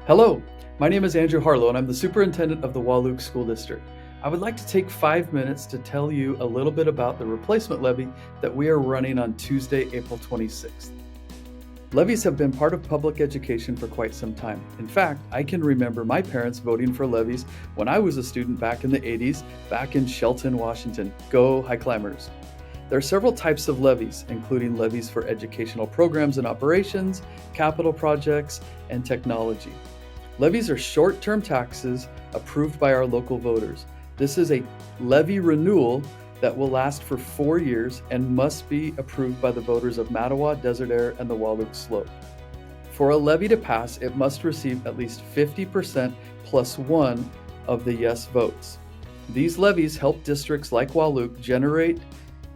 Hello, my name is Andrew Harlow and I'm the superintendent of the Wahluke School District. I would like to take 5 minutes to tell you a little bit about the replacement levy that we are running on Tuesday, April 26th. Levies have been part of public education for quite some time. In fact, I can remember my parents voting for levies when I was a student back in the 80s, back in Shelton, Washington. Go High Climbers! There are several types of levies, including levies for educational programs and operations, capital projects, and technology. Levies are short-term taxes approved by our local voters. This is a levy renewal that will last for 4 years and must be approved by the voters of Mattawa, Desert Air, and the Wahluke Slope. For a levy to pass, it must receive at least 50% plus 1 of the yes votes. These levies help districts like Wahluke generate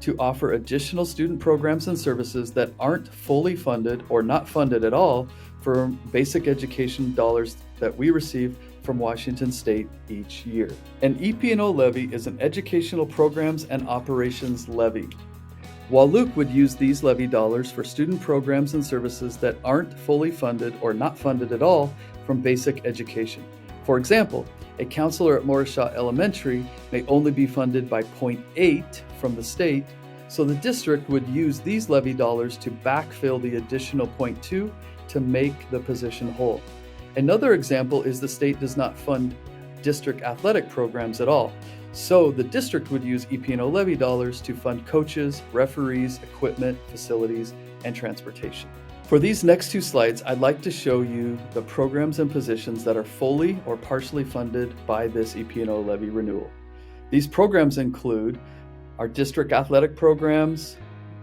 to offer additional student programs and services that aren't fully funded or not funded at all for basic education dollars that we receive from Washington State each year. An EPNO levy is an Educational Programs and Operations Levy. Wahluke would use these levy dollars for student programs and services that aren't fully funded or not funded at all from basic education. For example, a counselor at Morris Shaw Elementary may only be funded by 0.8 from the state, so the district would use these levy dollars to backfill the additional 0.2 to make the position whole. Another example is the state does not fund district athletic programs at all, so the district would use EPNO levy dollars to fund coaches, referees, equipment, facilities, and transportation. For these next 2 slides, I'd like to show you the programs and positions that are fully or partially funded by this EPNO levy renewal. These programs include our district athletic programs,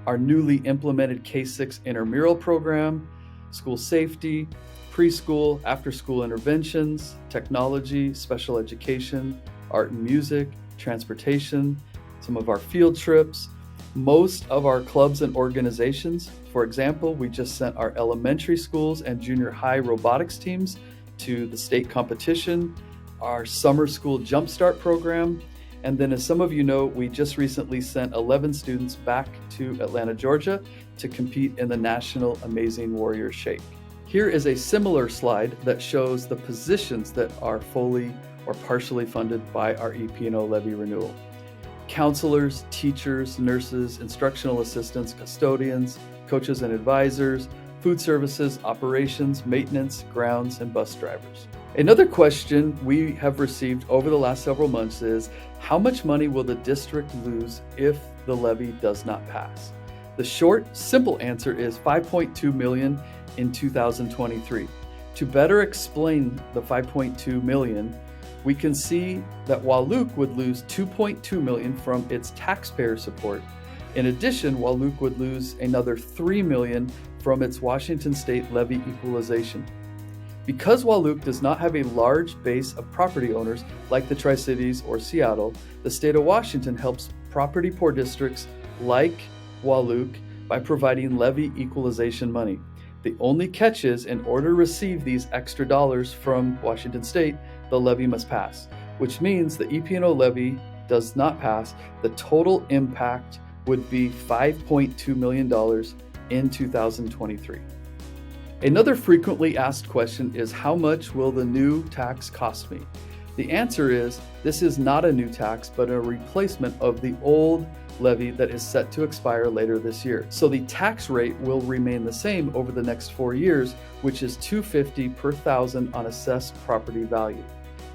our newly implemented K-6 intramural program, school safety, preschool, after-school interventions, technology, special education, art and music, transportation, some of our field trips, most of our clubs and organizations. For example, we just sent our elementary schools and junior high robotics teams to the state competition, our summer school jumpstart program, and then as some of you know, we just recently sent 11 students back to Atlanta, Georgia to compete in the National Amazing Warrior Shake. Here is a similar slide that shows the positions that are fully or partially funded by our EPNO levy renewal. Counselors, teachers, nurses, instructional assistants, custodians, coaches and advisors, food services, operations, maintenance, grounds, and bus drivers. Another question we have received over the last several months is, how much money will the district lose if the levy does not pass? The short, simple answer is $5.2 million in 2023. To better explain the $5.2 million, we can see that Wahluke would lose $2.2 million from its taxpayer support. In addition, Wahluke would lose another $3 million from its Washington State levy equalization. Because Wahluke does not have a large base of property owners like the Tri-Cities or Seattle, the state of Washington helps property poor districts like Wahluke by providing levy equalization money. The only catch is, in order to receive these extra dollars from Washington State, the levy must pass, which means the EPNO levy does not pass. The total impact would be $5.2 million in 2023. Another frequently asked question is, how much will the new tax cost me? The answer is, this is not a new tax, but a replacement of the old levy that is set to expire later this year. So the tax rate will remain the same over the next 4 years, which is $250 per thousand on assessed property value.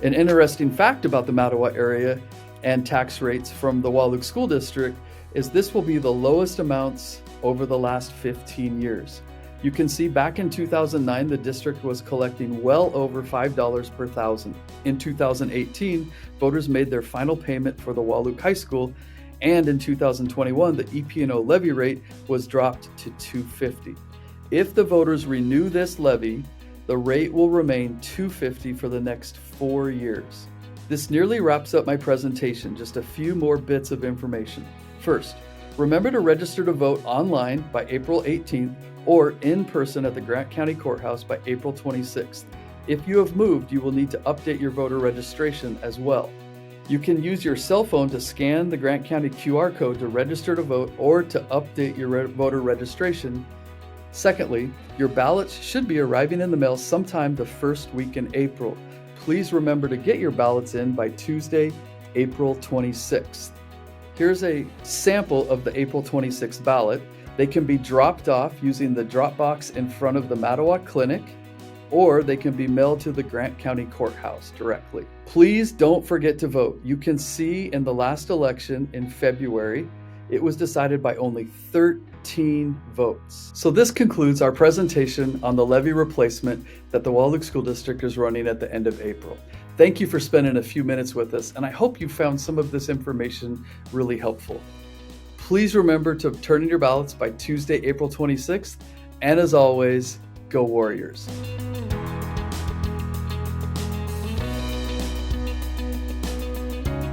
An interesting fact about the Mattawa area and tax rates from the Wahluke School District is this will be the lowest amounts over the last 15 years. You can see back in 2009, the district was collecting well over $5 per thousand. In 2018, voters made their final payment for the Wahluke High School, and in 2021, the EPNO levy rate was dropped to $250. If the voters renew this levy, the rate will remain $250 for the next 4 years. This nearly wraps up my presentation. Just a few more bits of information. First, remember to register to vote online by April 18th or in person at the Grant County Courthouse by April 26th. If you have moved, you will need to update your voter registration as well. You can use your cell phone to scan the Grant County QR code to register to vote or to update your voter registration. Secondly, your ballots should be arriving in the mail sometime the first week in April. Please remember to get your ballots in by Tuesday, April 26th. Here's a sample of the April 26th ballot. They can be dropped off using the drop box in front of the Mattawa Clinic, or they can be mailed to the Grant County Courthouse directly. Please don't forget to vote. You can see in the last election in February, it was decided by only 13 votes. So this concludes our presentation on the levy replacement that the Wahluke School District is running at the end of April. Thank you for spending a few minutes with us, and I hope you found some of this information really helpful. Please remember to turn in your ballots by Tuesday, April 26th, and as always, go Warriors.